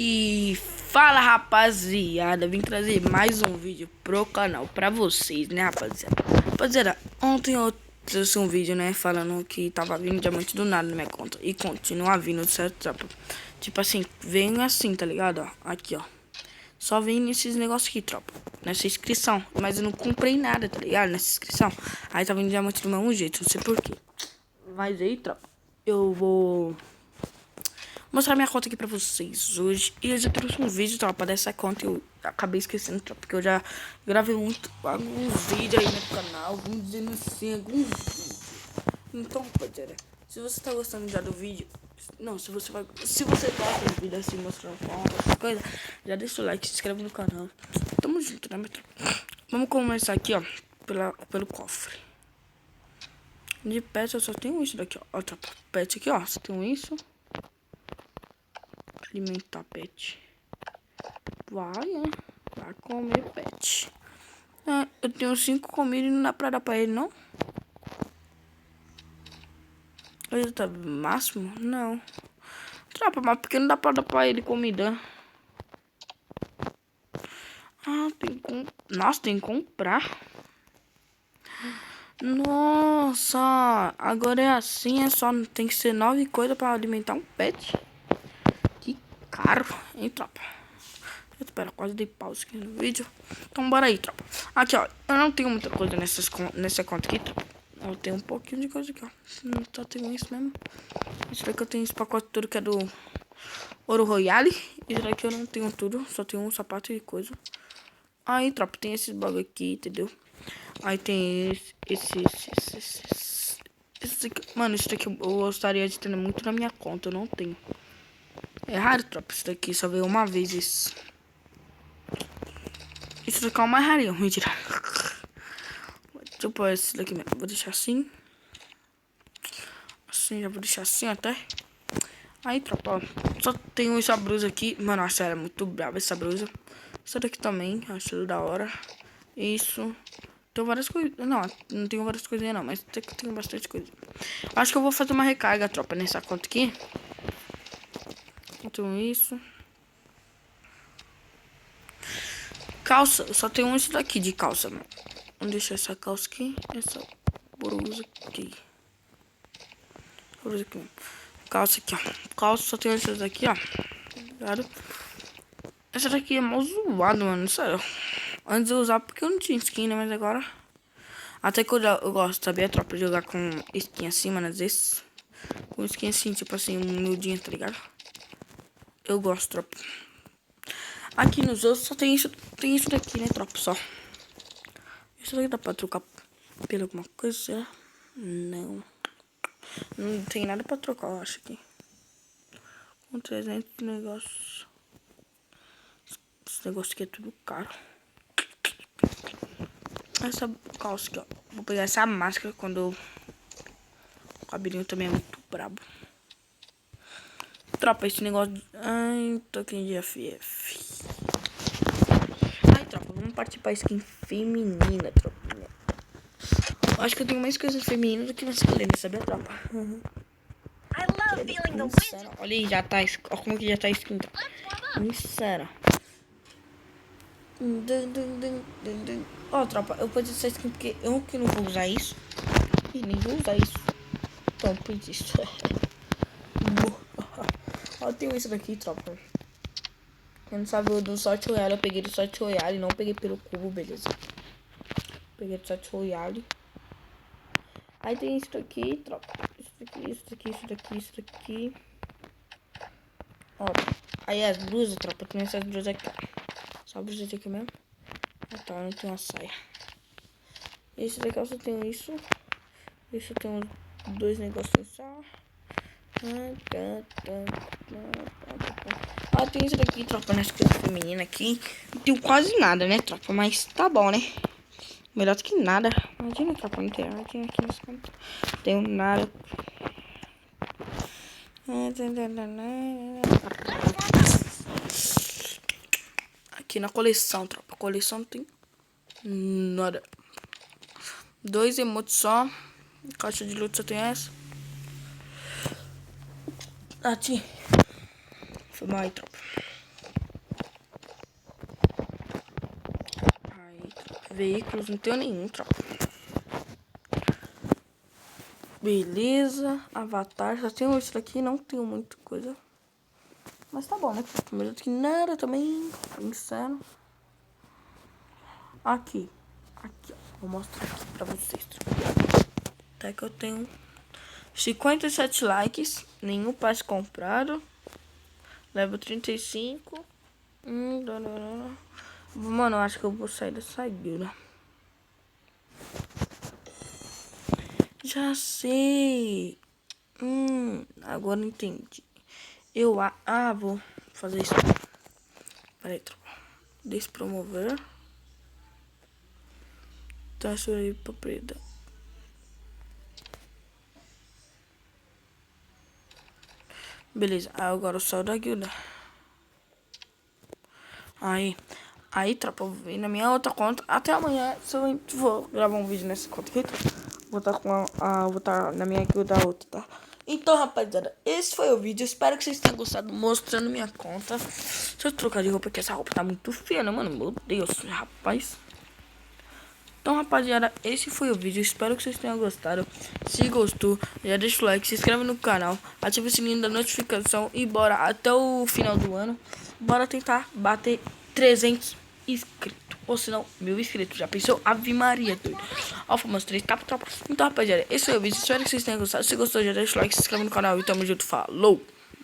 E fala, rapaziada, vim trazer mais um vídeo pro canal pra vocês, né, rapaziada? Rapaziada, ontem eu trouxe um vídeo, né, falando que tava vindo diamante do nada na minha conta e continua vindo, certo? Tipo assim, vem assim, tá ligado? Ó, aqui, ó. Só vem nesses negócios aqui, tropa. Nessa inscrição. Mas eu não comprei nada, tá ligado? Nessa inscrição. Aí tá vindo diamante do mesmo jeito, não sei porquê. Mas aí, tropa, eu vou mostrar minha conta aqui pra vocês hoje. E eu já trouxe um vídeo, tropa, dessa conta. Eu acabei esquecendo, tropa, porque eu já gravei alguns vídeos aí no canal. Vamos dizendo assim, alguns vídeos. Então, rapaziada, se você tá gostando já do vídeo, não, se você gosta do vídeo assim, mostrando conta, essas coisas, já deixa o like, se inscreve no canal. Tamo junto, né, meu tropa? Vamos começar aqui, ó, pelo cofre. De pet eu só tenho isso daqui, ó, tropa. Pet aqui, ó, só tenho isso. Alimentar pet. Vai comer pet. Ah, eu tenho 5 comidas e não dá pra dar pra ele, não? Ele tá máximo? Não. Tropa, mas porque não dá pra dar pra ele comida? Ah, Nossa, tem que comprar. Nossa, agora é assim, tem que ser 9 coisas pra alimentar um pet. Que caro, hein, tropa? Espera, quase dei pause aqui no vídeo. Então bora aí, tropa. Aqui, ó, eu não tenho muita coisa nessa conta aqui, tropa. Eu tenho um pouquinho de coisa aqui, ó. Só tenho isso mesmo. Isso daqui eu tenho esse pacote tudo que é do Ouro Royale. Isso daqui eu não tenho tudo, só tenho um sapato e coisa. Aí, tropa, tem esses bagulho aqui, entendeu? Aí tem esse aqui. Mano, isso daqui eu gostaria de ter muito na minha conta, eu não tenho. É raro, tropa, isso daqui, só veio uma vez isso. Isso daqui é o mais rarinho, mentira. Deixa eu pôr esse daqui mesmo, vou deixar assim. Assim, já vou deixar assim até. Aí, tropa, ó, só tenho essa blusa aqui. Mano, a sério, é muito brava essa blusa. Essa daqui também, acho da hora. Isso. Tenho várias coisas. Não tenho várias coisinhas não, mas tenho bastante coisa. Acho que eu vou fazer uma recarga, tropa, nessa conta aqui. Então isso. Calça, eu só tenho isso daqui de calça, mano. Vamos deixar essa calça aqui. Essa blusa aqui. Blusa aqui. Calça aqui, ó. Calça, só tenho essas daqui, ó. Ligado? Essa daqui é mal zoada, mano. Sério. Antes eu usava porque eu não tinha skin, né? Mas agora. Até que eu gosto, sabia, tropa? De jogar com skin assim, mano. Às vezes. Com skin assim, tipo assim, humildinha, tá ligado? Eu gosto, tropa. Aqui nos outros só tem isso daqui, né, tropa? Só. Isso daqui dá pra trocar pela alguma coisa, será? Não. Não tem nada pra trocar, eu acho aqui. Com 300 negócios. Esse negócio aqui é tudo caro. Essa calça aqui, ó. Vou pegar essa máscara quando o cabelinho também é muito brabo. Tropa, esse negócio de... Ai, toquinho de FF. Ai, tropa, vamos partir pra skin feminina, tropa. Eu acho que eu tenho mais coisas femininas do que masculinas, sabia, tropa? Olha aí, já tá... Olha como que já tá skin, tropa. Sincera. Ó, tropa, eu pus essa skin porque eu que não vou usar isso. E nem vou usar isso. Então, pus isso. Ó, tem isso daqui, tropa. Quem não sabe o do Sorte Royale, eu peguei do Sorte Royale, não peguei pelo cubo, beleza. Peguei do Sorte Royale. Aí tem isso daqui, tropa. Isso daqui, isso daqui, isso daqui, isso daqui. Ó, aí as blusas, tropa, tem essas blusas aqui, ó. Só a blusa aqui mesmo. Ah, tá, não tem uma saia. Esse daqui eu só tenho isso. Esse eu tenho dois negocinhos só. Ah, tem isso daqui, tropa, nessa coisa feminina aqui. Não tenho quase nada, né, tropa? Mas tá bom, né? Melhor do que nada. Imagina, tropa, não tem nada aqui nesse canto. Não tenho nada. Aqui na coleção, tropa. Coleção não tem nada. 2 emotes só. Caixa de loot só tem essa. Ah, tinha. Foi mal aí, tropa. veículos, não tenho nenhum, tropa. Beleza, avatar, só tenho isso daqui, não tenho muita coisa. Mas tá bom, né? Primeiro que nada também, insano. Aqui, ó, vou mostrar aqui pra vocês. Até que eu tenho 57 likes, nenhum passe comprado. Level 35. Mano, eu acho que eu vou sair dessa guilda. Já sei. Agora entendi. Vou fazer isso. Peraí, tropa. Despromover. Transferir pra preta. Beleza, agora eu saio da guilda. Aí, tropa, eu vou vir na minha outra conta. Até amanhã, se eu vou gravar um vídeo nessa conta aqui, vou estar na minha guilda outra, tá? Então, rapaziada, esse foi o vídeo. Espero que vocês tenham gostado mostrando minha conta. Deixa eu trocar de roupa, porque essa roupa tá muito feia, né, mano? Meu Deus, rapaz. Então, rapaziada, esse foi o vídeo. Espero que vocês tenham gostado. Se gostou, já deixa o like, se inscreve no canal, ativa o sininho da notificação e bora até o final do ano. Bora tentar bater 300 inscritos. Ou se não, 1000 inscritos. Já pensou? Ave Maria, doido. Ó, fomos 3 tropa. Então, rapaziada, esse foi o vídeo. Espero que vocês tenham gostado. Se gostou, já deixa o like, se inscreve no canal e tamo junto. Falou!